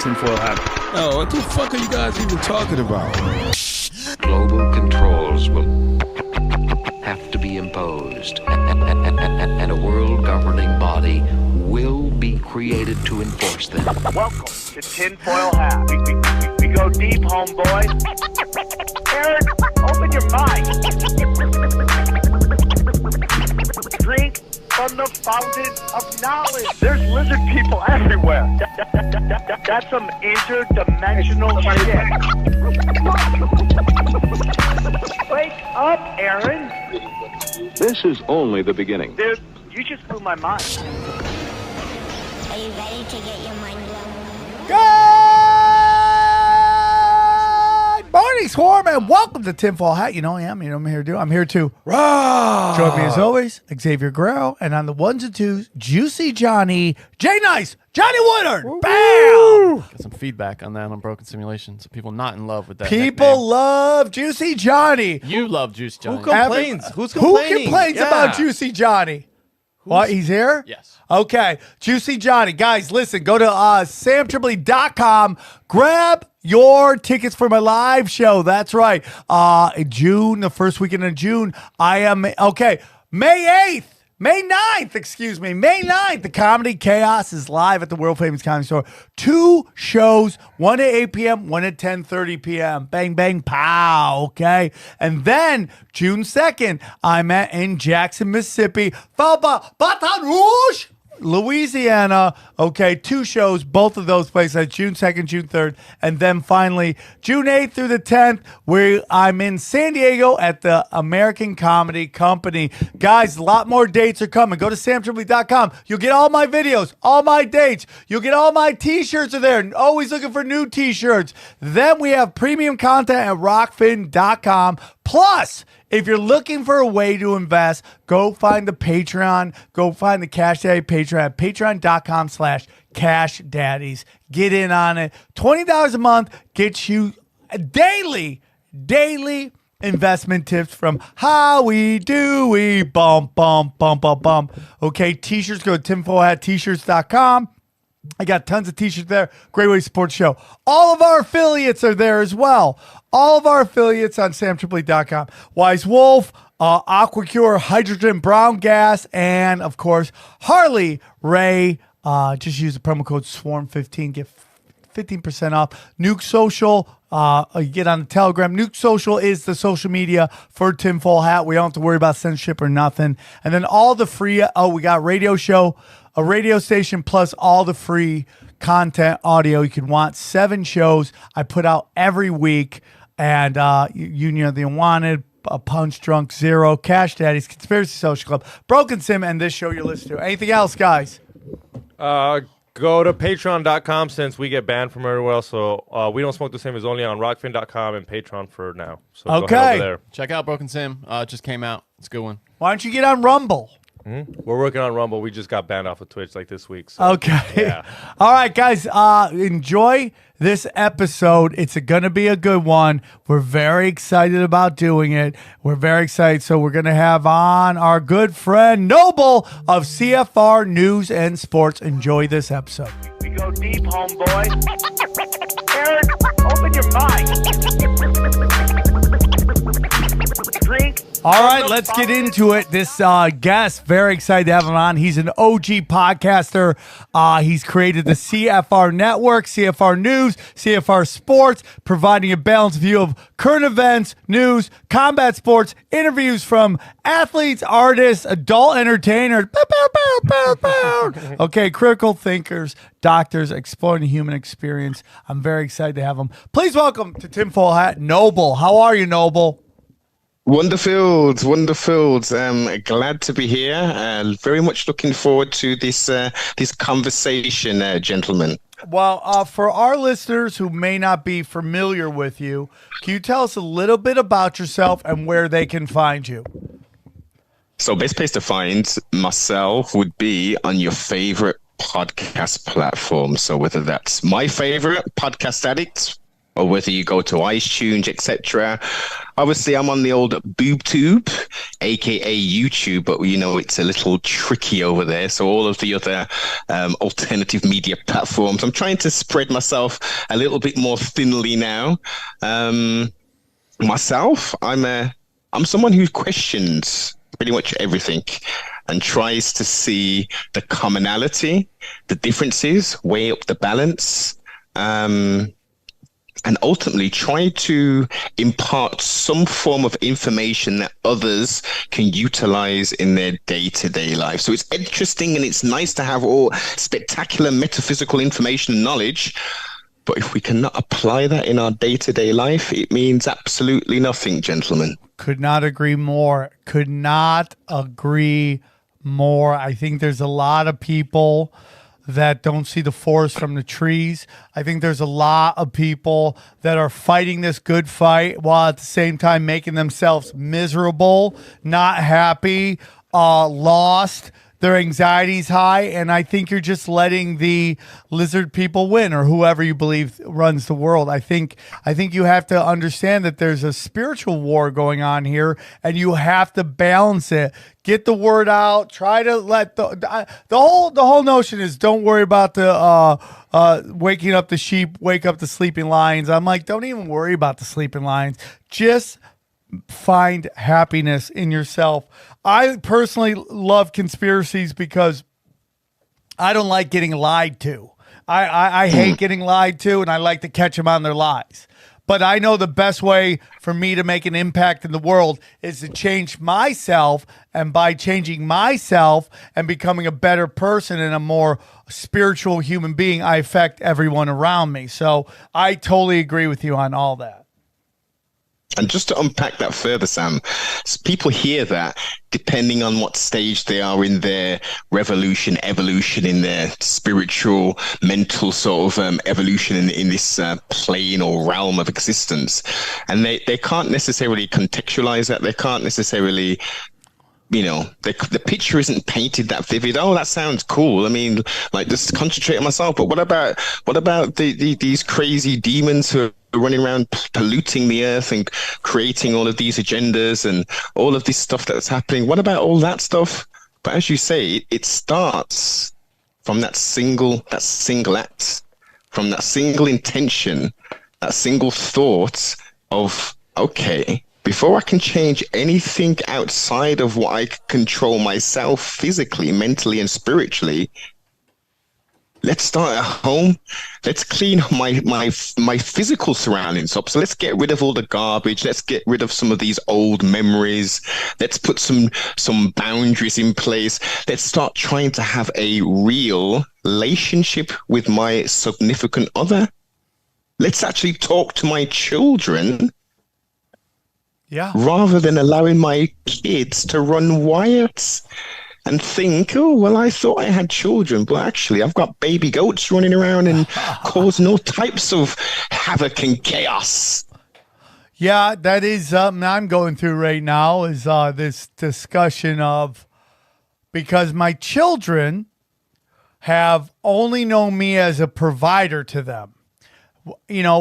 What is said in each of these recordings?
tinfoil hat. Oh, what the fuck are you guys even talking about? Global controls will have to be imposed, and a world governing body will be created to enforce them. Welcome to Tinfoil Hat. We go deep, homeboy. Aaron, open your mind. Drink from the fountain of knowledge. There's lizard people everywhere. That's some interdimensional shit. Wake up, Aaron. This is only the beginning. Dude, you just blew my mind. Are you ready to get your mind blown? Good morning, Swarm, and welcome to Tinfoil Hat. You know I am. You know what I'm here to do. I'm here to join me as always, Xavier Guerrero, and on the ones and twos, Juicy Johnny, Jay Nice, Johnny Woodard. Woo-hoo. Bam! Got some feedback on that on Broken Simulation. Some people not in love with that. People nickname. love Juicy Johnny. You love Juicy Johnny. Who complains? Who's complaining? Who complains about Juicy Johnny? What, he's here? Yes. Okay. Juicy Johnny. Guys, listen, go to samtripoli.com. Grab your tickets for my live show. That's right. In June, the first weekend of June, I am, May 9th, the Comedy Chaos is live at the world famous Comedy Store. 2 shows, one at 8 p.m., one at 10:30 p.m. Bang, bang, pow, okay? And then June 2nd, I'm in Jackson, Mississippi, followed by Baton Rouge, Louisiana. Okay, 2 shows, both of those places, June 2nd, June 3rd. And then finally, June 8th through the 10th, where I'm in San Diego at the American Comedy Company. Guys, a lot more dates are coming. Go to samtripoli.com. You'll get all my videos, all my dates. You'll get all my t-shirts are there. Always looking for new t-shirts. Then we have premium content at rockfin.com. Plus, if you're looking for a way to invest, go find the Patreon. Go find the Cash Daddy Patreon at patreon.com/Cash Daddies. Get in on it. $20 a month gets you daily investment tips from Howie Dewey. Bump. Okay, t-shirts, go to tinfoilhattshirts.com. I got tons of t-shirts there. Great way to support the show. All of our affiliates are there as well. All of our affiliates on samtripoli.com. Wise Wolf, AquaCure, Hydrogen Brown Gas, and, of course, Harley Ray. Just use the promo code SWARM15. Get 15% off. Nuke Social. You get on the Telegram. Nuke Social is the social media for Tinfoil Hat. We don't have to worry about censorship or nothing. And then all the free, we got radio show, a radio station, plus all the free content audio you could want. 7 shows I put out every week. And Union of the Unwanted, Punch Drunk Zero, Cash Daddies, Conspiracy Social Club, Broken Sim, and this show you're listening to. Anything else, guys? Go to patreon.com since we get banned from everywhere else. So We Don't Smoke the Same is only on rockfin.com and Patreon for now. So go ahead over there. Check out Broken Sim. It just came out. It's a good one. Why don't you get on Rumble? We're working on Rumble. We just got banned off of Twitch like this week. So, okay. Yeah. All right, guys. Enjoy this episode. It's going to be a good one. We're very excited about doing it. We're very excited. So we're going to have on our good friend Noble of CFR News and Sports. Enjoy this episode. We go deep, homeboy. Aaron, open your mind. Drink. All right, let's get into it. This guest, very excited to have him on. He's an OG podcaster. He's created the CFR Network, CFR News, CFR Sports, providing a balanced view of current events, news, combat sports, interviews from athletes, artists, adult entertainers, okay, critical thinkers, doctors, exploring the human experience. I'm very excited to have him. Please welcome to Tinfoil Hat, Noble. How are you, Noble? Wonderful. Glad to be here. Very much looking forward to this conversation, gentlemen. Well, for our listeners who may not be familiar with you, can you tell us a little bit about yourself and where they can find you? So, best place to find myself would be on your favorite podcast platform. So, whether that's my favorite, Podcast Addict, or whether you go to iTunes, etc. Obviously, I'm on the old BoobTube, aka YouTube, but it's a little tricky over there. So all of the other alternative media platforms, I'm trying to spread myself a little bit more thinly now. Myself, I'm someone who questions pretty much everything and tries to see the commonality, the differences, weigh up the balance, and ultimately try to impart some form of information that others can utilize in their day-to-day life. So it's interesting and it's nice to have all spectacular metaphysical information and knowledge, but if we cannot apply that in our day-to-day life, it means absolutely nothing, gentlemen. Could not agree more. Could not agree more. I think there's a lot of people that don't see the forest from the trees. I think there's a lot of people that are fighting this good fight while at the same time making themselves miserable, not happy, lost. Their anxiety's high, and I think you're just letting the lizard people win, or whoever you believe runs the world. I think you have to understand that there's a spiritual war going on here, and you have to balance it. Get the word out. Try to let the whole notion is don't worry about the waking up the sheep, wake up the sleeping lions. I'm like, don't even worry about the sleeping lions. Just find happiness in yourself. I personally love conspiracies because I don't like getting lied to. I hate getting lied to, and I like to catch them on their lies. But I know the best way for me to make an impact in the world is to change myself, and by changing myself and becoming a better person and a more spiritual human being, I affect everyone around me. So I totally agree with you on all that. And just to unpack that further, Sam, people hear that depending on what stage they are in their evolution, in their spiritual, mental sort of evolution in this plane or realm of existence. And they can't necessarily contextualize that. They can't necessarily, the picture isn't painted that vivid. Oh, that sounds cool. I mean, like, just concentrate on myself. But what about these crazy demons who are running around polluting the earth and creating all of these agendas and all of this stuff that's happening? What about all that stuff? But as you say, it starts from that single act, from that single intention, that single thought of, okay, before I can change anything outside of what I can control myself physically, mentally, and spiritually, let's start at home. Let's clean my physical surroundings up. So let's get rid of all the garbage. Let's get rid of some of these old memories. Let's put some boundaries in place. Let's start trying to have a real relationship with my significant other. Let's actually talk to my children. Yeah. Rather than allowing my kids to run wild and think, oh, well, I thought I had children, but actually I've got baby goats running around and causing all types of havoc and chaos. Yeah, that is something I'm going through right now, is this discussion of, because my children have only known me as a provider to them.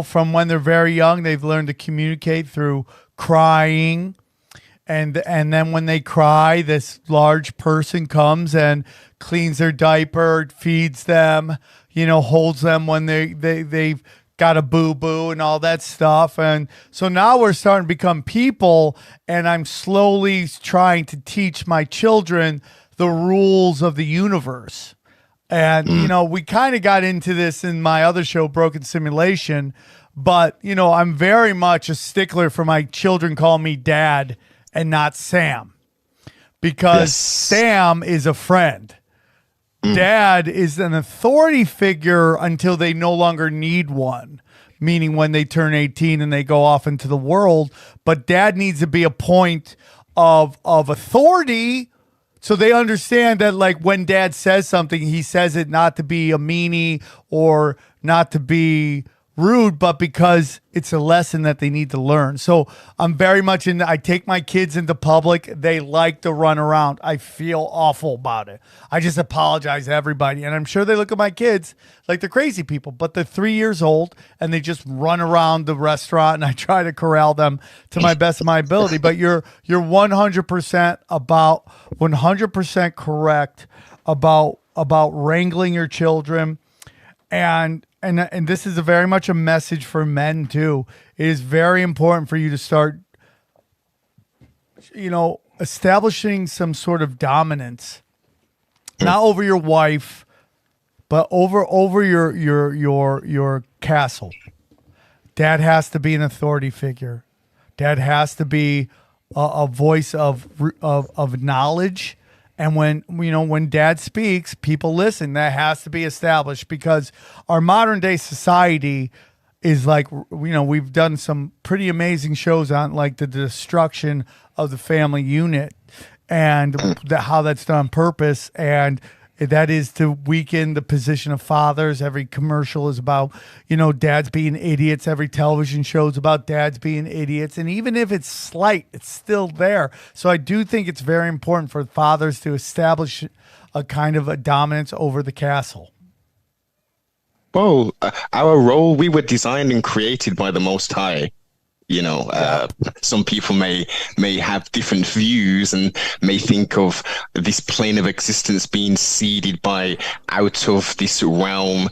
From when they're very young, they've learned to communicate through crying, and then when they cry, this large person comes and cleans their diaper, feeds them, holds them when they've got a boo-boo and all that stuff. And so now we're starting to become people, and I'm slowly trying to teach my children the rules of the universe. And, we kind of got into this in my other show, Broken Simulation. But, I'm very much a stickler for my children calling me Dad and not Sam. Because Sam is a friend. Dad is an authority figure until they no longer need one. Meaning when they turn 18 and they go off into the world. But Dad needs to be a point of authority, so they understand that, like, when Dad says something, he says it not to be a meanie or not to be rude, but because it's a lesson that they need to learn. So I'm very much in. I take my kids into public. They like to run around. I feel awful about it. I just apologize to everybody, and I'm sure they look at my kids like they're crazy people. But they're 3 years old, and they just run around the restaurant, and I try to corral them to my best of my ability. But you're 100% about 100% correct about wrangling your children, and this is very much a message for men too. It is very important for you to start, establishing some sort of dominance, not over your wife, but over your castle. Dad has to be an authority figure. Dad has to be a voice of knowledge. And when dad speaks, people listen. That has to be established, because our modern day society is like, we've done some pretty amazing shows on like the destruction of the family unit and how that's done on purpose. And that is to weaken the position of fathers. Every commercial is about, dads being idiots. Every television show is about dads being idiots. And even if it's slight, it's still there. So I do think it's very important for fathers to establish a kind of a dominance over the castle. Well, our role, we were designed and created by the Most High. Some people may have different views and may think of this plane of existence being seeded by out of this realm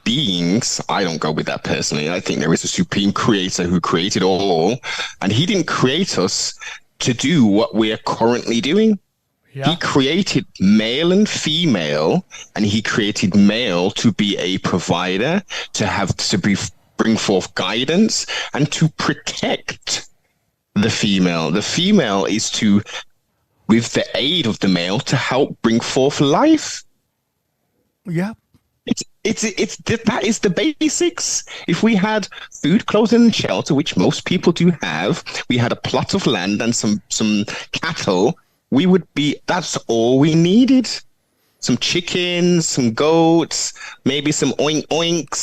beings. I don't go with that personally. I think there is a supreme creator who created all, and he didn't create us to do what we're currently doing. Yeah. He created male and female, and he created male to be a provider, bring forth guidance, and to protect the female. The female is to, with the aid of the male, to help bring forth life. Yeah. That is the basics. If we had food, clothing, and shelter, which most people do have, we had a plot of land and some cattle, that's all we needed. Some chickens, some goats, maybe some oinks,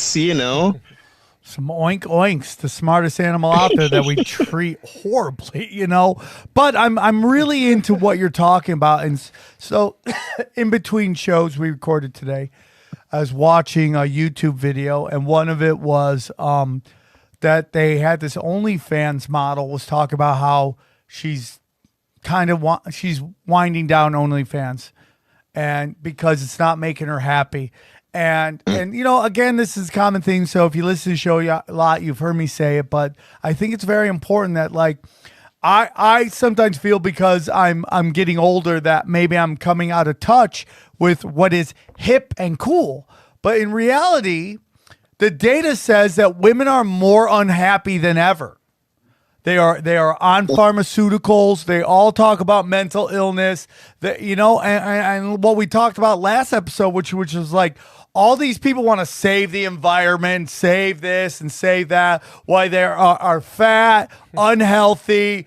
Some oinks, the smartest animal out there that we treat horribly, But I'm really into what you're talking about. And so in between shows we recorded today, I was watching a YouTube video, and one of it was that they had this OnlyFans model was talking about how she's she's winding down OnlyFans, and because it's not making her happy. And again, this is a common thing. So if you listen to the show a lot, you've heard me say it, but I think it's very important that I sometimes feel, because I'm getting older, that maybe I'm coming out of touch with what is hip and cool. But in reality, the data says that women are more unhappy than ever. They are on pharmaceuticals. They all talk about mental illness. And what we talked about last episode, which was like, all these people want to save the environment, save this and save that, why they are fat, unhealthy,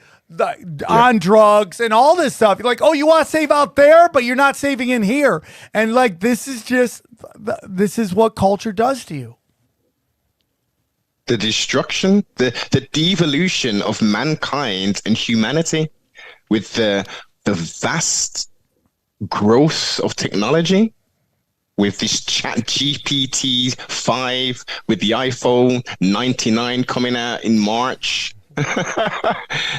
on drugs, and all this stuff. You're like, oh, you want to save out there, but you're not saving in here. And this is what culture does to you. The destruction, the devolution of mankind and humanity, with the vast growth of technology, with this chat GPT 5, with the iPhone 99 coming out in March.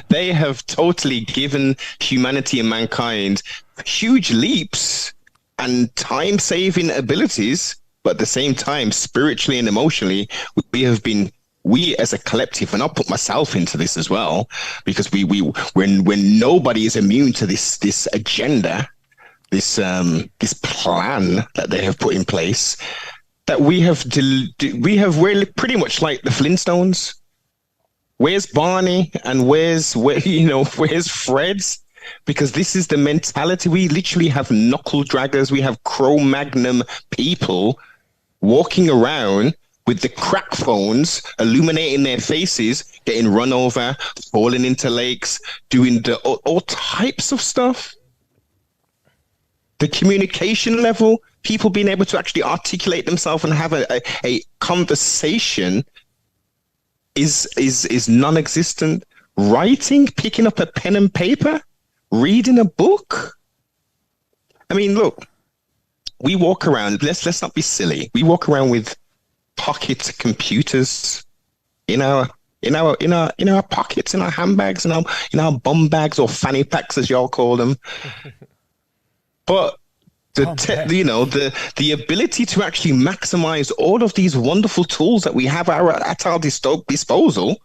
They have totally given humanity and mankind huge leaps and time-saving abilities, but at the same time, spiritually and emotionally, we as a collective, and I'll put myself into this as well, because when nobody is immune to this agenda, this plan that they have put in place, that we're pretty much like the Flintstones. Where's Barney and where's Fred? Because this is the mentality. We literally have knuckle draggers. We have Cro-Magnon people walking around with the crack phones illuminating their faces, getting run over, falling into lakes, doing all types of stuff. The communication level people being able to actually articulate themselves and have a conversation is non-existent. Writing, picking up a pen and paper, reading a book. I mean, look, we walk around. Let's not be silly. We walk around with pocket computers in our pockets, in our handbags, in our bum bags or fanny packs, as y'all call them. But the ability to actually maximize all of these wonderful tools that we have at our disposal.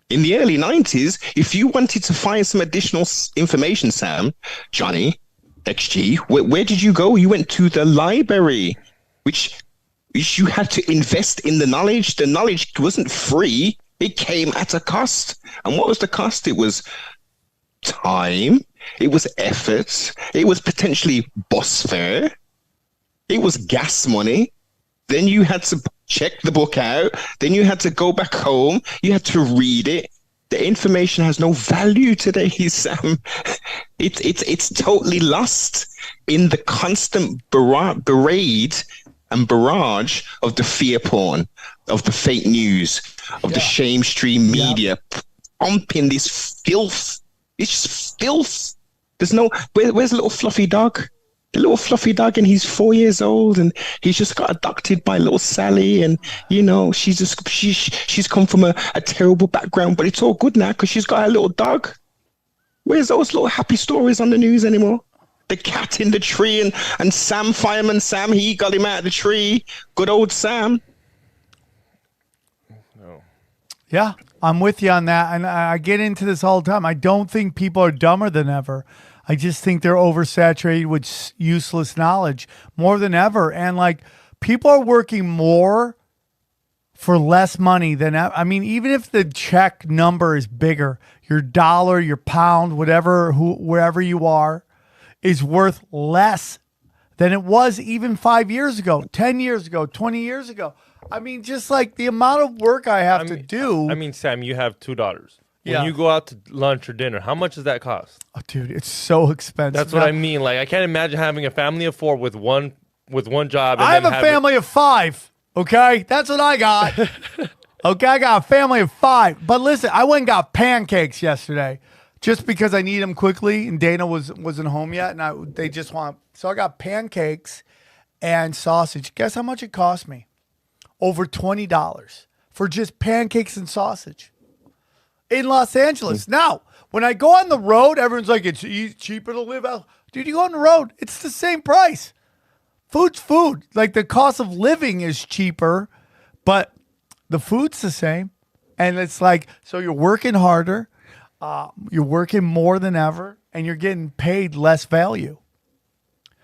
In the early 90s, if you wanted to find some additional information, Sam, Johnny, XG, where did you go? You went to the library, which you had to invest in the knowledge. The knowledge wasn't free. It came at a cost. And what was the cost? It was time. It was effort. It was potentially bus fare. It was gas money. Then you had to check the book out. Then you had to go back home. You had to read it. The information has no value today, Sam. It's totally lost in the constant barrage and barrage of the fear porn, of the fake news, of the shame stream media, pumping this filth. It's just filth. There's no. Where's the little fluffy dog? The little fluffy dog, and he's 4 years old, and he's just got adopted by little Sally, and she's come from a terrible background, but it's all good now because she's got a little dog. Where's those little happy stories on the news anymore? The cat in the tree, and Sam, Fireman Sam, he got him out of the tree. Good old Sam. No. Yeah, I'm with you on that, and I get into this all the time. I don't think people are dumber than ever. I just think they're oversaturated with useless knowledge more than ever. And like, people are working more for less money than ever. I mean, even if the check number is bigger, your dollar, your pound, wherever you are, is worth less than it was even 5 years ago, 10 years ago, 20 years ago. I mean, just like the amount of work I have to do. I mean, Sam, you have 2 daughters. When Yeah. you go out to lunch or dinner, how much does that cost? Oh, dude, it's so expensive. That's what I mean. Like, I can't imagine having a family of 4 with one job. And I have a family of 5. Okay, that's what I got. Okay, I got a family of 5. But listen, I went and got pancakes yesterday, just because I need them quickly, and Dana wasn't home yet, and they just want. So I got pancakes and sausage. Guess how much it cost me? Over $20 for just pancakes and sausage in Los Angeles. Now, when I go on the road, everyone's like, it's cheaper to live out. Dude, you go on the road, it's the same price. Food's food. Like, the cost of living is cheaper, but the food's the same. And it's like, so you're working harder, you're working more than ever, and you're getting paid less value.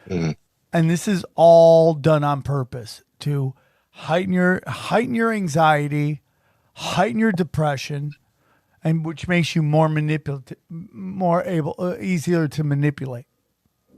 And this is all done on purpose to heighten your anxiety, heighten your depression, and which makes you more manipulative, easier to manipulate.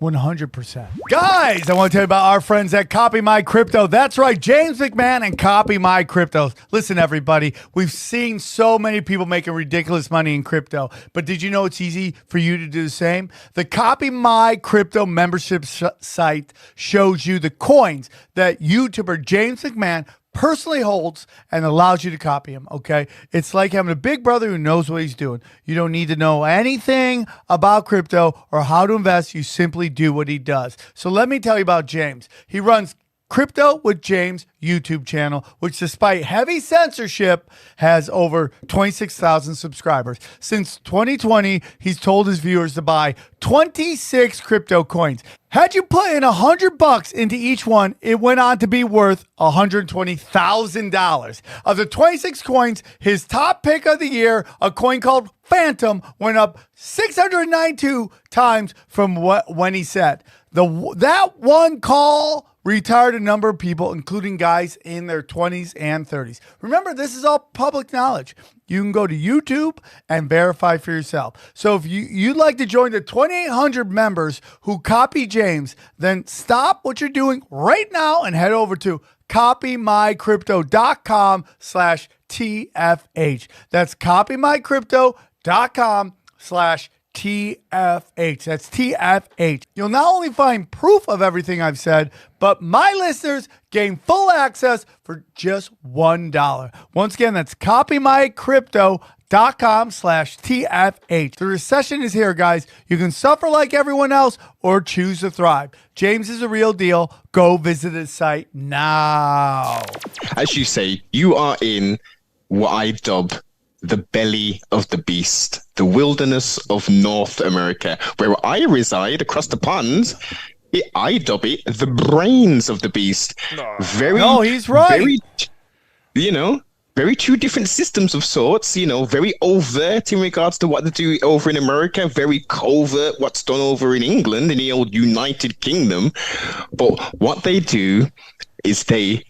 100%. Guys, I want to tell you about our friends at Copy My Crypto. That's right, James McMahon and Copy My Crypto. Listen, everybody, we've seen so many people making ridiculous money in crypto, but did you know it's easy for you to do the same? The Copy My Crypto membership site shows you the coins that YouTuber James McMahon personally holds and allows you to copy him, okay? It's like having a big brother who knows what he's doing. You don't need to know anything about crypto or how to invest. You simply do what he does. So let me tell you about James. He runs Crypto with James YouTube channel, which despite heavy censorship has over 26,000 subscribers. Since 2020, he's told his viewers to buy 26 crypto coins. Had you put in $100 into each one, it went on to be worth $120,000. Of the 26 coins, his top pick of the year, a coin called Phantom, went up 692 times from when he said. That one call retired a number of people, including guys in their 20s and 30s. Remember, this is all public knowledge. You can go to YouTube and verify for yourself. So if you'd like to join the 2,800 members who copy James, then stop what you're doing right now and head over to copymycrypto.com/TFH. That's copymycrypto.com/TFH. TFH. That's TFH. You'll not only find proof of everything I've said, but my listeners gain full access for just $1. Once again, that's copymycrypto.com/TFH. The recession is here, guys. You can suffer like everyone else or choose to thrive. James is a real deal. Go visit his site now. As you say, you are in what I dub the belly of the beast, the wilderness of North America, where I reside across the pond. I dub it the brains of the beast. No, he's right. Very two different systems of sorts, very overt in regards to what they do over in America, very covert what's done over in England, in the old United Kingdom. But what they do is they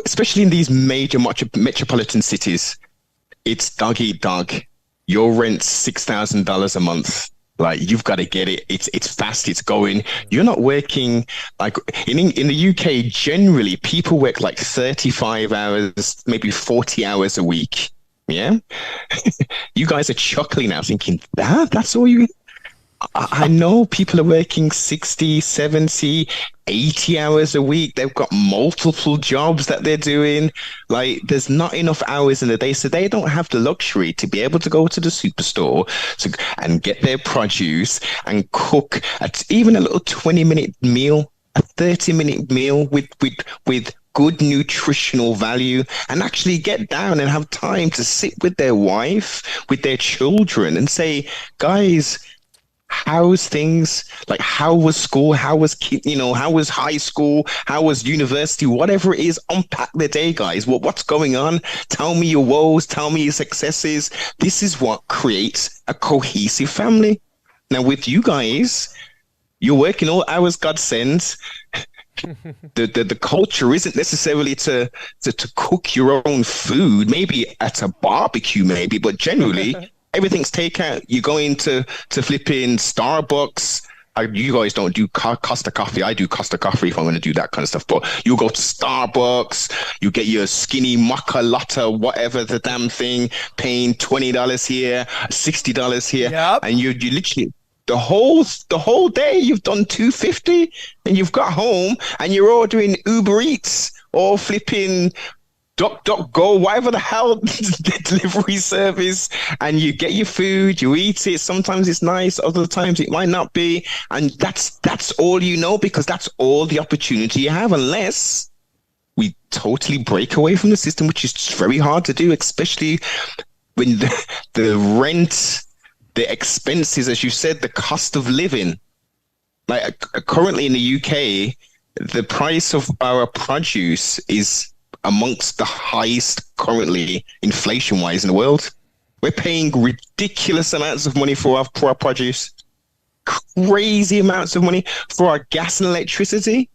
especially in these major metropolitan cities, it's dog eat dog. Your rent's $6,000 a month. Like, you've got to get it. It's fast. It's going. You're not working like in the UK. Generally, people work like 35 hours, maybe 40 hours a week. Yeah, you guys are chuckling now, thinking that's all you. I know people are working 60, 70, 80 hours a week. They've got multiple jobs that they're doing. Like, there's not enough hours in the day. So they don't have the luxury to be able to go to the superstore and get their produce and cook even a little 20-minute meal, a 30-minute meal with good nutritional value, and actually get down and have time to sit with their wife, with their children, and say, guys, how's things? Like, how was school? How was how was high school? How was university? Whatever it is, unpack the day, guys. What's going on? Tell me your woes. Tell me your successes. This is what creates a cohesive family. Now, with you guys, you're working all hours God sends. The culture isn't necessarily to cook your own food, maybe at a barbecue, maybe, but generally everything's takeout. You go into flipping Starbucks. You guys don't do Costa Coffee. I do Costa Coffee if I'm going to do that kind of stuff. But you go to Starbucks, you get your skinny mocha latte, whatever the damn thing, paying $20 here, $60 here, yep. And you literally the whole day you've done $250, and you've got home and you're ordering Uber Eats or flipping DuckDuckGo, whatever the hell delivery service, and you get your food, you eat it. Sometimes it's nice, other times it might not be, and that's all you know, because that's all the opportunity you have, unless we totally break away from the system, which is very hard to do, especially when the rent, the expenses, as you said, the cost of living. Like, currently in the UK, the price of our produce is amongst the highest currently inflation-wise in the world. We're paying ridiculous amounts of money for our produce, crazy amounts of money for our gas and electricity.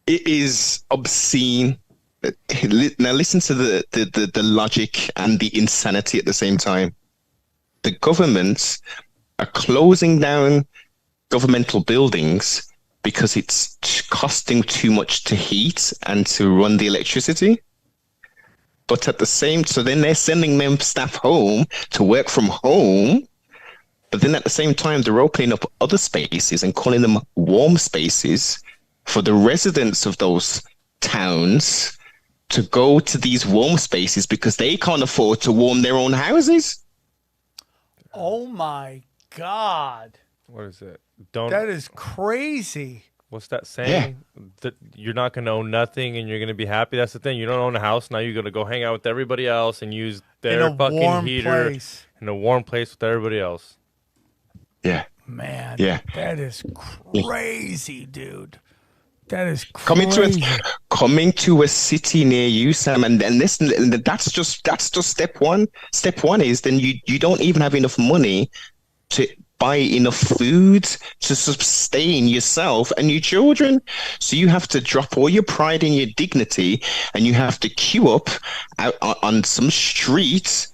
It is obscene. Now listen to the logic and the insanity at the same time. The governments are closing down governmental buildings because it's costing too much to heat and to run the electricity. But at the same, so then they're sending them staff home to work from home. But then at the same time, they're opening up other spaces and calling them warm spaces for the residents of those towns to go to these warm spaces because they can't afford to warm their own houses. Oh my God. What is it? That is crazy. What's that saying? Yeah. That you're not going to own nothing and you're going to be happy. That's the thing. You don't own a house. Now you're going to go hang out with everybody else and use their fucking heater in a warm place with everybody else. Yeah. Man. Yeah. That is crazy, dude. That is crazy. Coming to a city near you, Sam, and listen, that's just step one. Step one is then you don't even have enough money to buy enough food to sustain yourself and your children. So you have to drop all your pride and your dignity, and you have to queue up out on some street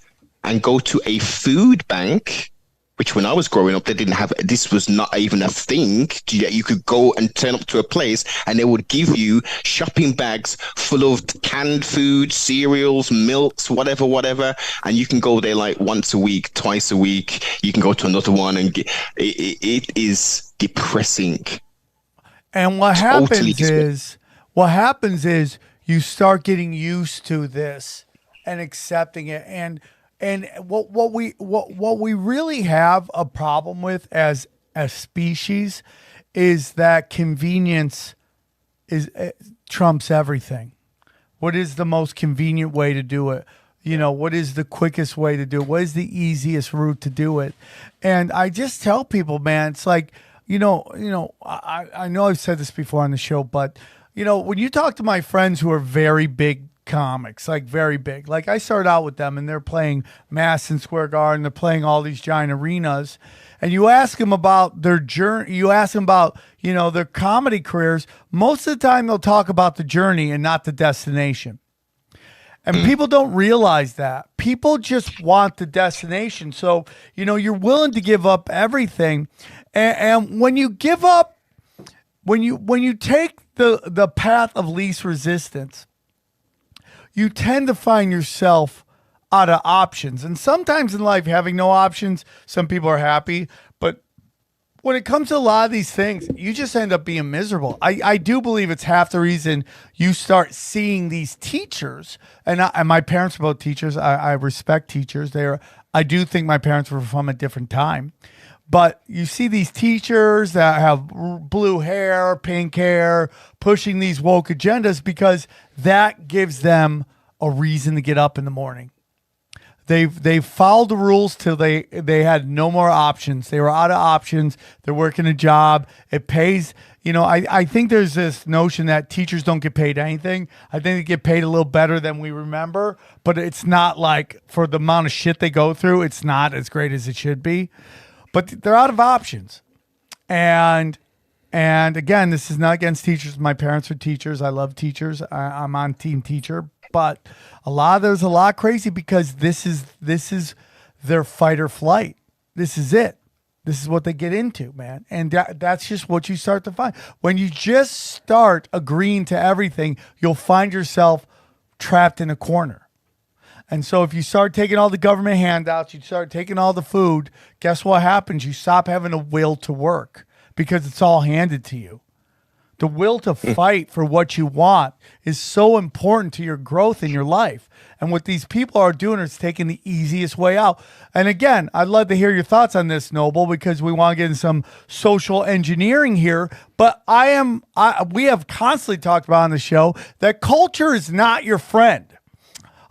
and go to a food bank which when I was growing up, they didn't have, this was not even a thing. You could go and turn up to a place and they would give you shopping bags full of canned food, cereals, milks, whatever. And you can go there like once a week, twice a week. You can go to another one and it is depressing. And what happens is you start getting used to this and accepting it. And what we really have a problem with as a species is that convenience trumps everything. What is the most convenient way to do it? What is the quickest way to do it? What is the easiest route to do it? And I just tell people, man, it's like, I know I've said this before on the show, but when you talk to my friends who are very big comics, like very big, like I started out with them and they're playing Madison Square Garden, they're playing all these giant arenas, and you ask them about their journey, you ask them about, their comedy careers, most of the time they'll talk about the journey and not the destination. And people don't realize that. People just want the destination. So, you're willing to give up everything. And when you give up, when you take the path of least resistance, you tend to find yourself out of options. And sometimes in life, having no options, some people are happy. But when it comes to a lot of these things, you just end up being miserable. I do believe it's half the reason you start seeing these teachers. And my parents were both teachers. I respect teachers. I do think my parents were from a different time. But you see these teachers that have blue hair, pink hair, pushing these woke agendas because that gives them a reason to get up in the morning. They've followed the rules till they had no more options. They were out of options. They're working a job. It pays. I think there's this notion that teachers don't get paid anything. I think they get paid a little better than we remember, but it's not like, for the amount of shit they go through, it's not as great as it should be. But they're out of options. And again, this is not against teachers. My parents are teachers. I love teachers. I'm on team teacher. But there's a lot crazy because this is their fight or flight. This is it. This is what they get into, man. And that's just what you start to find. When you just start agreeing to everything, you'll find yourself trapped in a corner. And so if you start taking all the government handouts, you start taking all the food, guess what happens? You stop having a will to work because it's all handed to you. The will to fight for what you want is so important to your growth in your life. And what these people are doing is taking the easiest way out. And again, I'd love to hear your thoughts on this, Noble, because we want to get into some social engineering here. But we have constantly talked about on the show that culture is not your friend.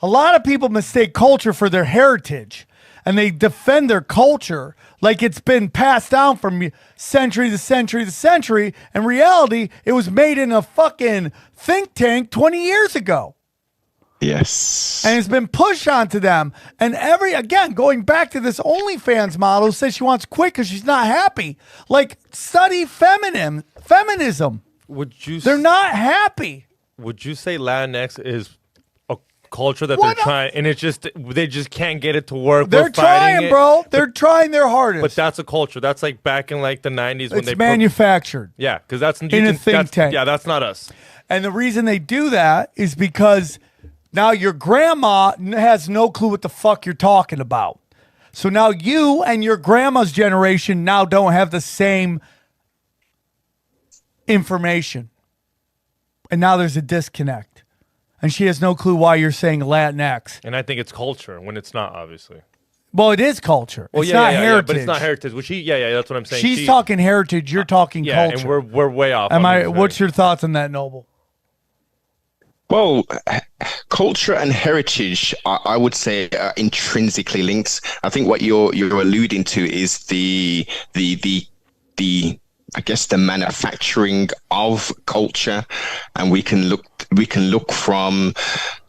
A lot of people mistake culture for their heritage, and they defend their culture like it's been passed down from century to century to century. In reality, it was made in a fucking think tank 20 years ago. Yes. And it's been pushed onto them. And again, going back to this OnlyFans model, says she wants quit because she's not happy. Like, study feminism. They're not happy. Would you say Latinx is culture that they're trying, and it's just they just can't get it to work? They're trying, bro. They're trying their hardest. But that's a culture. That's like back in like the 90s when it's manufactured. Yeah, because that's in a think tank. Yeah, that's not us. And the reason they do that is because now your grandma has no clue what the fuck you're talking about. So now you and your grandma's generation now don't have the same information. And now there's a disconnect. And she has no clue why you're saying Latinx. And I think it's culture when it's not, obviously. Well, it is culture. Well, it's not heritage. Yeah, but it's not heritage. Well, that's what I'm saying. She's talking heritage. You're talking culture. And we're way off. What's your thoughts on that, Noble? Well, culture and heritage, I would say, are intrinsically linked. I think what you're alluding to is the I guess the manufacturing of culture, and we can look from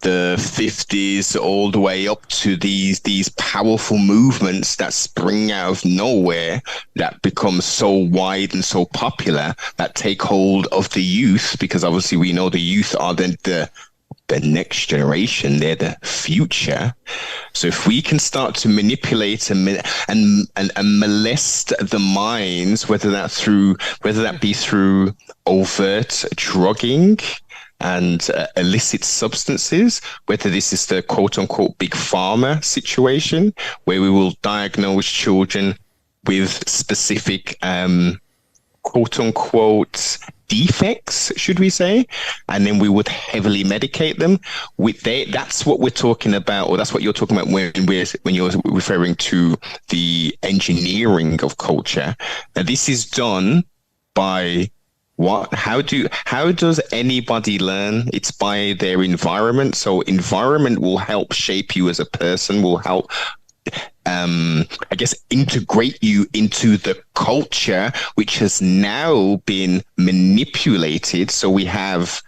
the 50s all the way up to these powerful movements that spring out of nowhere, that become so wide and so popular, that take hold of the youth, because obviously we know the youth are the the next generation. They're the future. So if we can start to manipulate and molest the minds, whether that be through overt drugging and illicit substances, whether this is the quote-unquote big pharma situation where we will diagnose children with specific quote-unquote defects, should we say, and then we would heavily medicate them. That's what we're talking about, or that's what you're talking about when you're referring to the engineering of culture. Now, this is done by what? How does anybody learn? It's by their environment. So environment will help shape you as a person, will help I guess integrate you into the culture, which has now been manipulated. So we have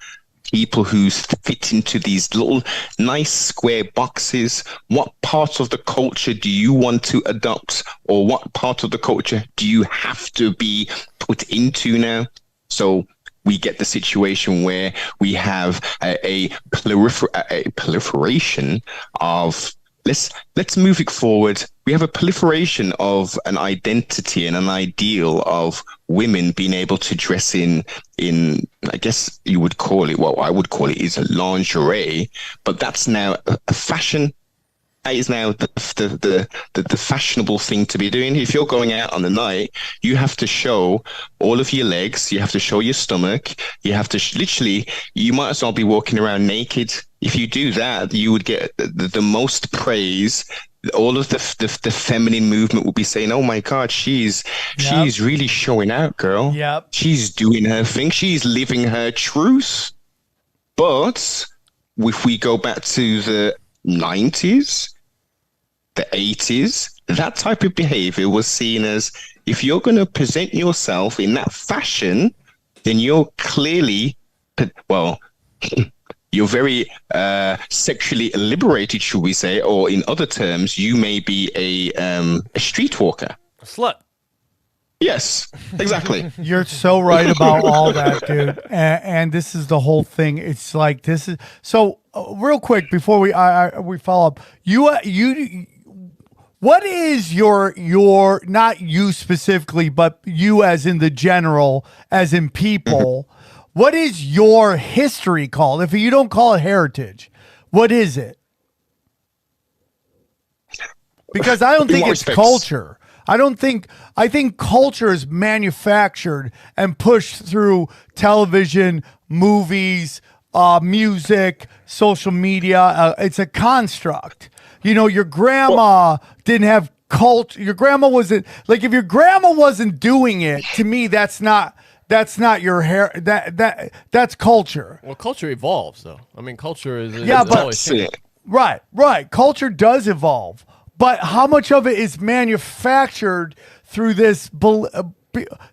people who fit into these little nice square boxes. What part of the culture do you want to adopt, or what part of the culture do you have to be put into now? So we get the situation where we have a proliferation of, let's move it forward. We have a proliferation of an identity and an ideal of women being able to dress in I guess you would call it, what I would call it is a lingerie, but that's now a fashion. That is now the fashionable thing to be doing. If you're going out on the night, you have to show all of your legs. You have to show your stomach. You have to literally, you might as well be walking around naked. If you do that, you would get the most praise. All of the feminine movement will be saying, "Oh my God, she's really showing out, girl. Yep. She's doing her thing. She's living her truth." But if we go back to the 90s, the 80s, that type of behavior was seen as, if you're going to present yourself in that fashion, then you're clearly, well, you're very sexually liberated, should we say, or in other terms, you may be a streetwalker. A slut. Yes, exactly. You're so right about all that, dude. And this is the whole thing. It's like, this is so real quick before we follow up. What is your not you specifically, but you as in the general, as in people? What is your history called? If you don't call it heritage, what is it? Because I don't think it's culture. I think culture is manufactured and pushed through television, movies, music, social media. It's a construct. You know, your grandma didn't have culture. Your grandma wasn't, like, if your grandma wasn't doing it, to me, that's not your hair. That's culture. Well, culture evolves, though. I mean, culture is always right. Culture does evolve. But how much of it is manufactured through this,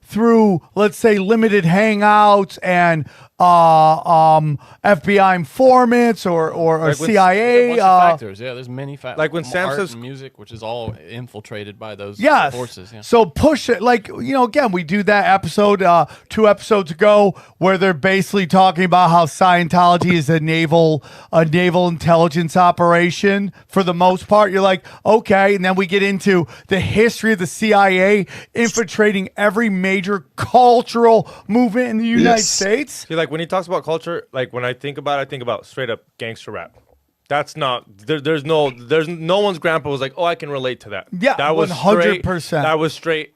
through, let's say, limited hangouts and FBI informants or like CIA? Factors. Yeah, there's many factors. Like when Sam says music, which is all infiltrated by those forces. Yeah. So push it. Like, you know, again, we do that episode 2 episodes ago where they're basically talking about how Scientology is a naval intelligence operation for the most part. You're like, okay, and then we get into the history of the CIA infiltrating every major cultural movement in the United States. See, like when he talks about culture, like when I think about straight up gangster rap. That's not there's no one's grandpa was like, oh, I can relate to that. Yeah, that was 100%. That was straight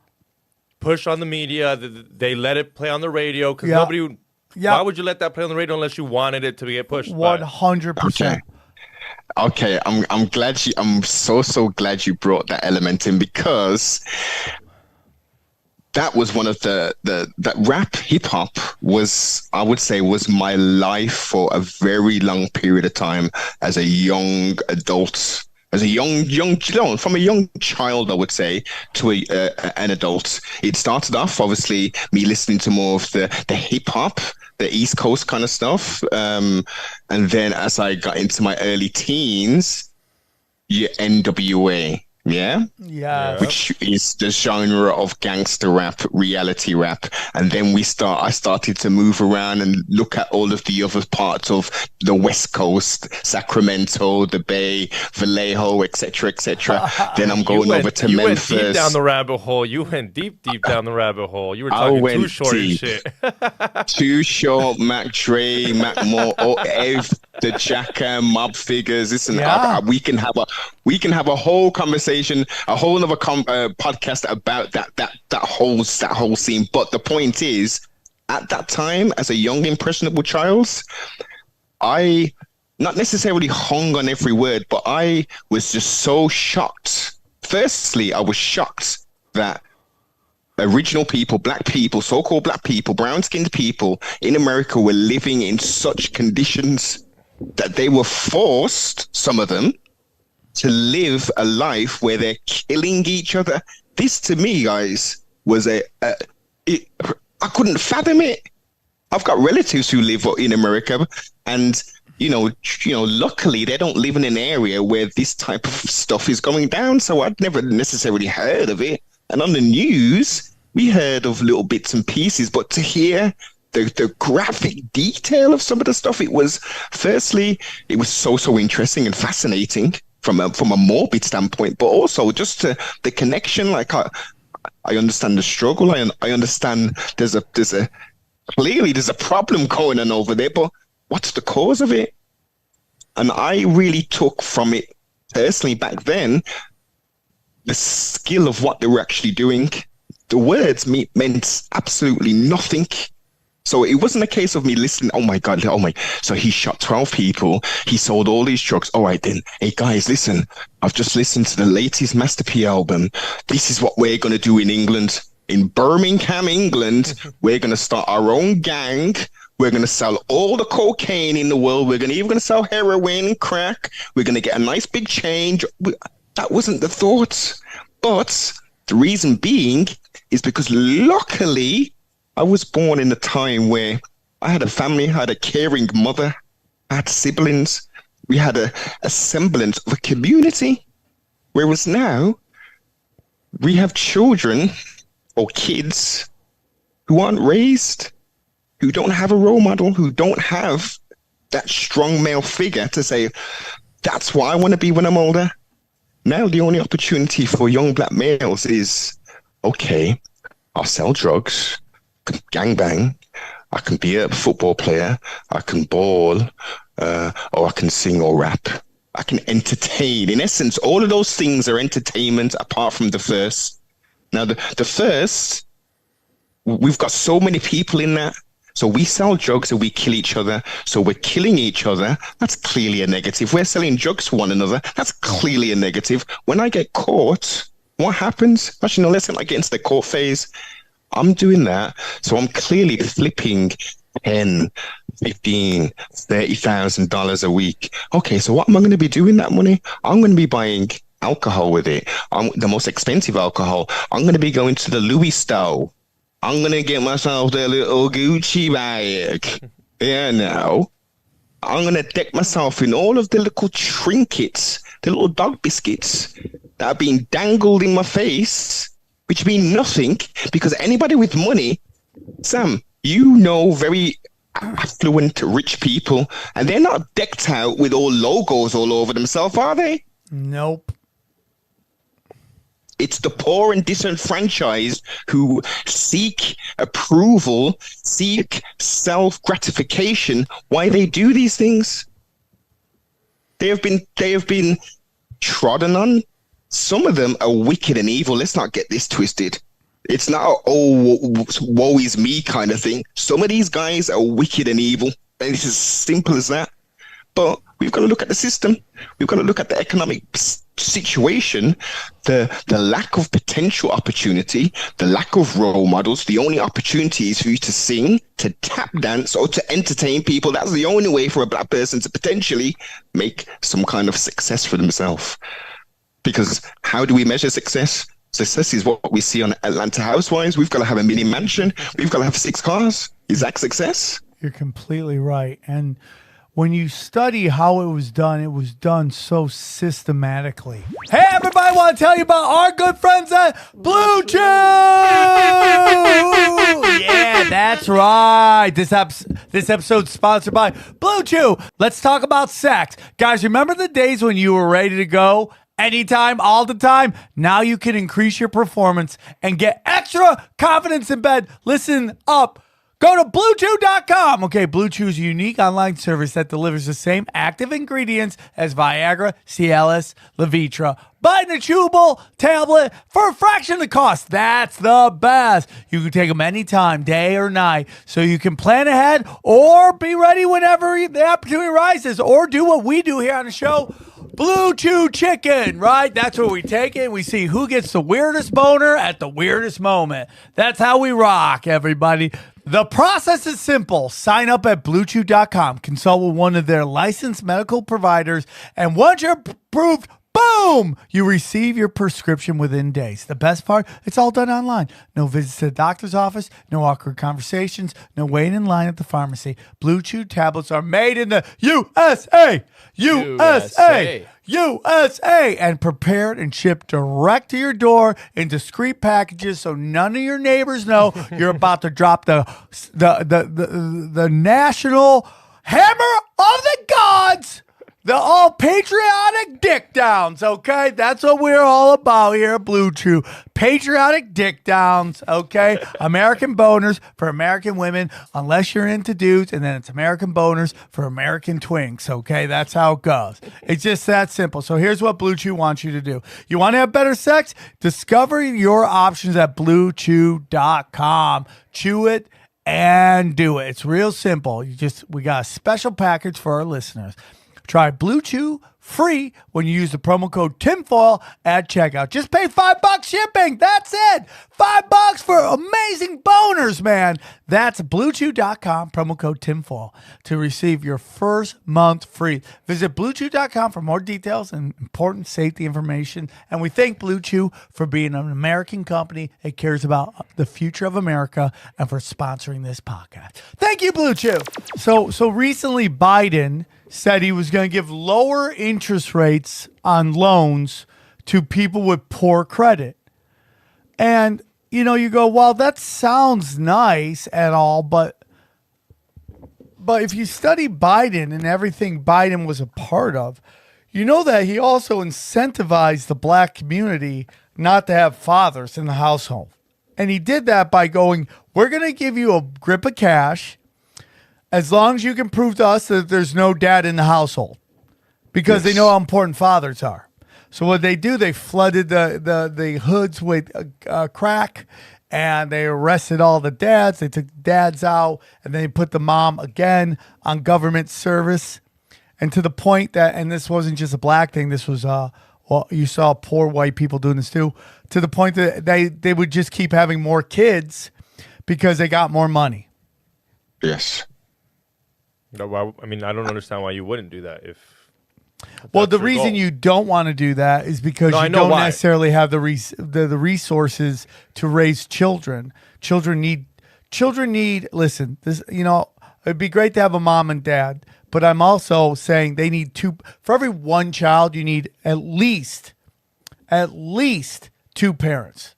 push on the media. They let it play on the radio because nobody. Why would you let that play on the radio unless you wanted it to get pushed? 100%. Okay, I'm glad I'm so glad you brought that element in, because that was one of that rap hip hop was, I would say, was my life for a very long period of time as a young adult, as a young from a young child, I would say, to an adult. It started off obviously me listening to more of the hip hop, the East Coast kind of stuff, and then as I got into my early teens, your NWA. Yeah? Yeah. Which is the genre of gangster rap, reality rap. And then I started to move around and look at all of the other parts of the West Coast, Sacramento, the Bay, Vallejo, etc., etc. Then I'm going over to Memphis. You went deep down the rabbit hole. You went deep down the rabbit hole. You were talking Too Short and shit. Too Short, Mac Dre, Mac Moore, Ev, the Jacka, Mob Figures. Listen, we can have a whole conversation, a whole other podcast about that whole scene. But the point is, at that time, as a young impressionable child, I not necessarily hung on every word, but I was just so shocked. Firstly, I was shocked that original people, black people, so-called black people, brown-skinned people in America were living in such conditions that they were forced, some of them, to live a life where they're killing each other. This, to me, guys, was I couldn't fathom it. I've got relatives who live in America, and luckily they don't live in an area where this type of stuff is going down. So I'd never necessarily heard of it. And on the news, we heard of little bits and pieces, but to hear the graphic detail of some of the stuff, it was so interesting and fascinating from a morbid standpoint, but also just the connection. Like I understand the struggle. I understand there's a problem going on over there, but what's the cause of it? And I really took from it personally back then the skill of what they were actually doing. The words meant absolutely nothing. So it wasn't a case of me listening, so he shot 12 people, he sold all these drugs. All right then, hey guys, listen, I've just listened to the latest Master P album. This is what we're going to do in England. In Birmingham, England, we're going to start our own gang. We're going to sell all the cocaine in the world. We're even going to sell heroin, crack. We're going to get a nice big change. That wasn't the thought. But the reason being is because luckily, I was born in a time where I had a family, I had a caring mother, I had siblings. We had a semblance of a community. Whereas now, we have children or kids who aren't raised, who don't have a role model, who don't have that strong male figure to say, that's what I want to be when I'm older. Now the only opportunity for young black males is, okay, I'll sell drugs, gangbang, I can be a football player, I can ball, or I can sing or rap. I can entertain. In essence, all of those things are entertainment apart from the first. Now, the first, we've got so many people in that. So we sell drugs and we kill each other. So we're killing each other. That's clearly a negative. We're selling drugs to one another. That's clearly a negative. When I get caught, what happens? Actually, no, let's not get into the court phase. I'm doing that. So I'm clearly flipping $10, $15, $30,000 a week. Okay, so what am I going to be doing that money? I'm going to be buying alcohol with it. The most expensive alcohol. I'm going to be going to the Louis store. I'm going to get myself the little Gucci bag. Yeah, now. I'm going to deck myself in all of the little trinkets, the little dog biscuits that are being dangled in my face, which mean nothing, because anybody with money, Sam, you know very affluent, rich people, and they're not decked out with all logos all over themselves, are they? Nope. It's the poor and disenfranchised who seek approval, seek self-gratification. Why they do these things? They have been trodden on. Some of them are wicked and evil. Let's not get this twisted. It's not, woe is me kind of thing. Some of these guys are wicked and evil. And it's as simple as that. But we've got to look at the system. We've got to look at the economic situation, the lack of potential opportunity, the lack of role models. The only opportunity is for you to sing, to tap dance, or to entertain people. That's the only way for a black person to potentially make some kind of success for themselves. Because how do we measure success? Success is what we see on Atlanta Housewives. We've got to have a mini mansion. We've got to have 6 cars. Is that success? You're completely right. And when you study how it was done so systematically. Hey, everybody, I want to tell you about our good friends at Blue Chew! Yeah, that's right. This episode's sponsored by Blue Chew. Let's talk about sex. Guys, remember the days when you were ready to go? Anytime, all the time. Now you can increase your performance and get extra confidence in bed. Listen up. Go to BlueChew.com. Okay, Blue Chew is a unique online service that delivers the same active ingredients as Viagra, Cialis, Levitra, but in a chewable tablet for a fraction of the cost. That's the best. You can take them anytime, day or night, so you can plan ahead or be ready whenever the opportunity arises, or do what we do here on the show. Blue Chew Chicken, right? That's where we take it. We see who gets the weirdest boner at the weirdest moment. That's how we rock, everybody. The process is simple. Sign up at BlueChew.com, consult with one of their licensed medical providers, and once you're approved, boom, you receive your prescription within days. The best part, it's all done online. No visits to the doctor's office, no awkward conversations, no waiting in line at the pharmacy. Blue Chew tablets are made in the USA, and prepared and shipped direct to your door in discreet packages, so none of your neighbors know you're about to drop the national hammer of the gods. The all patriotic dick downs, okay? That's what we're all about here at Blue Chew. Patriotic dick downs, okay? American boners for American women, unless you're into dudes, and then it's American boners for American twinks, okay? That's how it goes. It's just that simple. So here's what Blue Chew wants you to do. You want to have better sex? Discover your options at BlueChew.com. Chew it and do it. It's real simple. We got a special package for our listeners. Try Blue Chew free when you use the promo code TINFOIL at checkout. Just pay $5 shipping. That's it. $5 for amazing boners, man. That's BlueChew.com, promo code TINFOIL, to receive your first month free. Visit BlueChew.com for more details and important safety information. And we thank Blue Chew for being an American company that cares about the future of America and for sponsoring this podcast. Thank you, Blue Chew. So recently, Biden said he was going to give lower interest rates on loans to people with poor credit. And, you go, well, that sounds nice and all, but if you study Biden and everything Biden was a part of, you know that he also incentivized the black community not to have fathers in the household. And he did that by going, we're going to give you a grip of cash as long as you can prove to us that there's no dad in the household, because they know how important fathers are. So what they do, they flooded the hoods with crack, and they arrested all the dads. They took dads out, and they put the mom again on government service. And to the point that, and this wasn't just a black thing, this was, you saw poor white people doing this too, to the point that they would just keep having more kids because they got more money. Yes. No, I mean, I don't understand why you wouldn't do that. Well, the reason you don't want to do that is because you don't necessarily have the resources to raise children. Children need. Listen, this. It'd be great to have a mom and dad, but I'm also saying they need two. For every one child, you need at least two parents.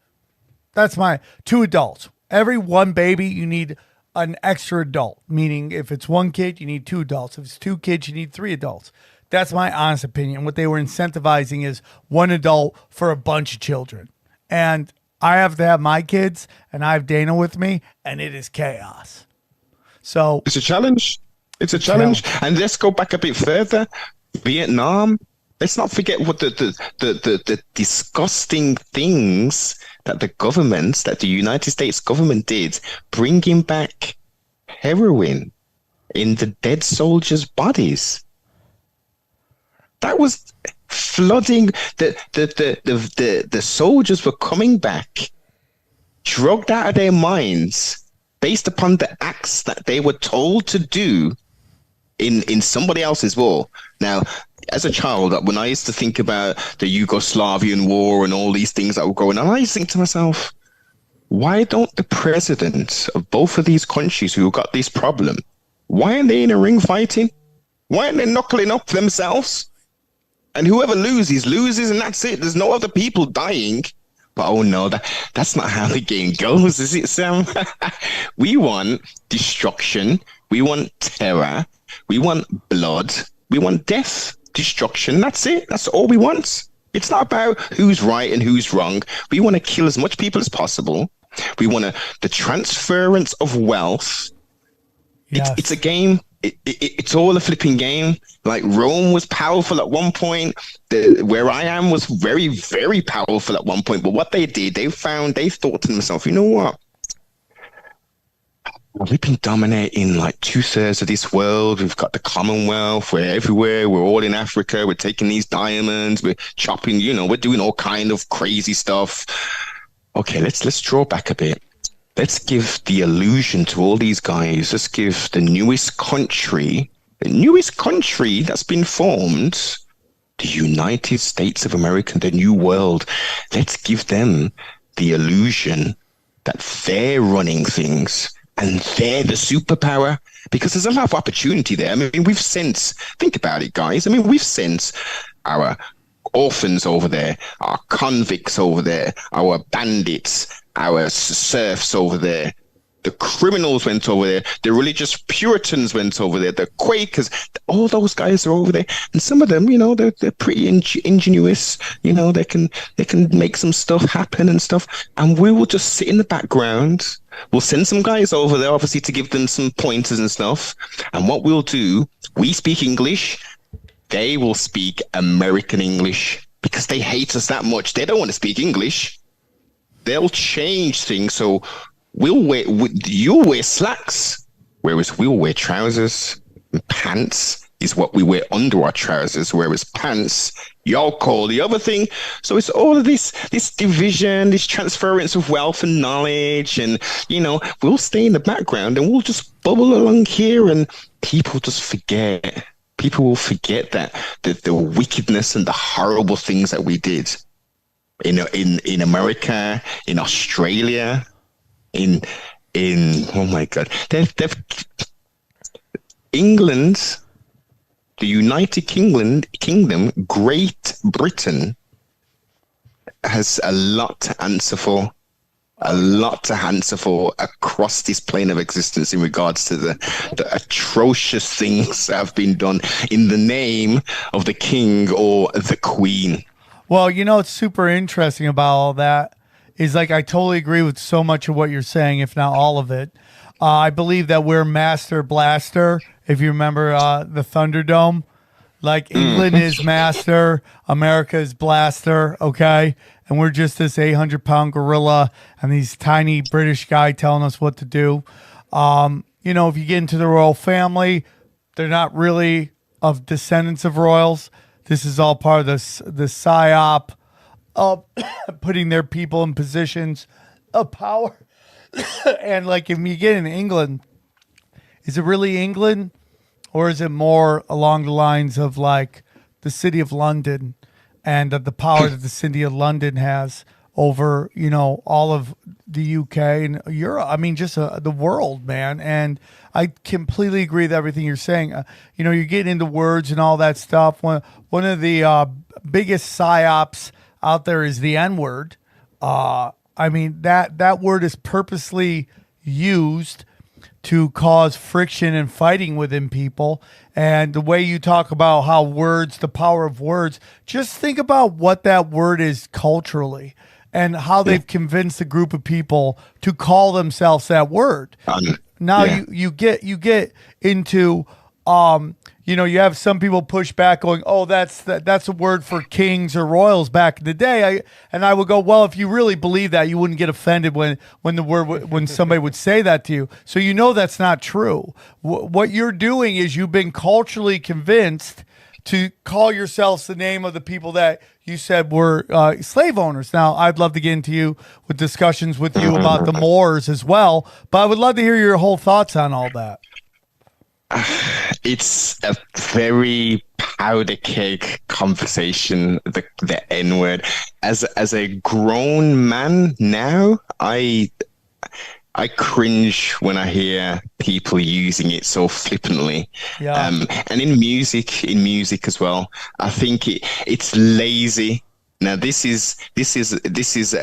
That's two adults. Every one baby, you need an extra adult, meaning if it's one kid, you need two adults. If it's two kids, you need three adults. That's my honest opinion. What they were incentivizing is one adult for a bunch of children. And I have to have my kids, and I have Dana with me, and it is chaos. So it's a challenge. It's a challenge. And let's go back a bit further. Vietnam. Let's not forget what the disgusting things that the United States government did, bringing back heroin in the dead soldiers' bodies. That was flooding. The soldiers were coming back, drugged out of their minds, based upon the acts that they were told to do in somebody else's war. Now, as a child, when I used to think about the Yugoslavian war and all these things that were going on, I used to think to myself, why don't the presidents of both of these countries who got this problem, why aren't they in a ring fighting? Why aren't they knuckling up themselves? And whoever loses, and that's it. There's no other people dying. But oh no, that's not how the game goes, is it, Sam? We want destruction. We want terror. We want blood. We want death, destruction. That's it. That's all we want. It's not about who's right and who's wrong. We want to kill as much people as possible. We want the transference of wealth. Yes. It's a game. It's all a flipping game. Like Rome was powerful at one point. Where I am was very, very powerful at one point. But what they did, they thought to themselves, you know what? We've been dominating like 2/3 of this world. We've got the Commonwealth. We're everywhere. We're all in Africa. We're taking these diamonds. We're chopping, we're doing all kind of crazy stuff. Okay, let's draw back a bit. Let's give the illusion to all these guys. Let's give the newest country that's been formed, the United States of America, the New World. Let's give them the illusion that they're running things and they're the superpower, because there's a lot of opportunity there. I mean, think about it, guys. I mean, we've sent our orphans over there, our convicts over there, our bandits, our serfs over there. The criminals went over there. The religious Puritans went over there. The Quakers, all those guys are over there. And some of them, they're pretty ingenious. They can make some stuff happen and stuff. And we will just sit in the background. We'll send some guys over there, obviously, to give them some pointers and stuff. And what we'll do, we speak English. They will speak American English because they hate us that much. They don't want to speak English. They'll change things. So you'll wear slacks, whereas we'll wear trousers. And pants is what we wear under our trousers, whereas pants, y'all call the other thing. So it's all of this division, this transference of wealth and knowledge. And, we'll stay in the background and we'll just bubble along here, and people just forget. People will forget that the wickedness and the horrible things that we did in America, in Australia, in oh my God, they've England, the United Kingdom, Great Britain has a lot to answer for. Across this plane of existence in regards to the atrocious things that have been done in the name of the king or the queen. Well, it's super interesting about all that is, like, I totally agree with so much of what you're saying, if not all of it. I believe that we're Master Blaster. If you remember the Thunderdome, like England is Master, America is Blaster, okay? And we're just this 800-pound gorilla and these tiny British guy telling us what to do. If you get into the royal family, they're not really of descendants of royals. This is all part of the psyop of putting their people in positions of power. And like, if you get in England, is it really England, or is it more along the lines of like the city of London and the power that the city of London has over, all of the UK and Europe? I mean, just the world, man. And I completely agree with everything you're saying. You're getting into words and all that stuff. One of the biggest psyops out there is the N-word. I mean, that word is purposely used to cause friction and fighting within people. And the way you talk about how words, the power of words, just think about what that word is culturally and how they've convinced a group of people to call themselves that word. Now you get into you have some people push back going, oh, that's a word for kings or royals back in the day. I would go, well, if you really believe that, you wouldn't get offended when somebody would say that to you. So that's not true. What you're doing is you've been culturally convinced to call yourselves the name of the people that you said were slave owners. Now, I'd love to get into you with discussions with you about the Moors as well, but I would love to hear your whole thoughts on all that. It's a very powder keg conversation, the N-word. As a grown man now, I cringe when I hear people using it so flippantly. Yeah. And in music as well, I think it's lazy. Now this is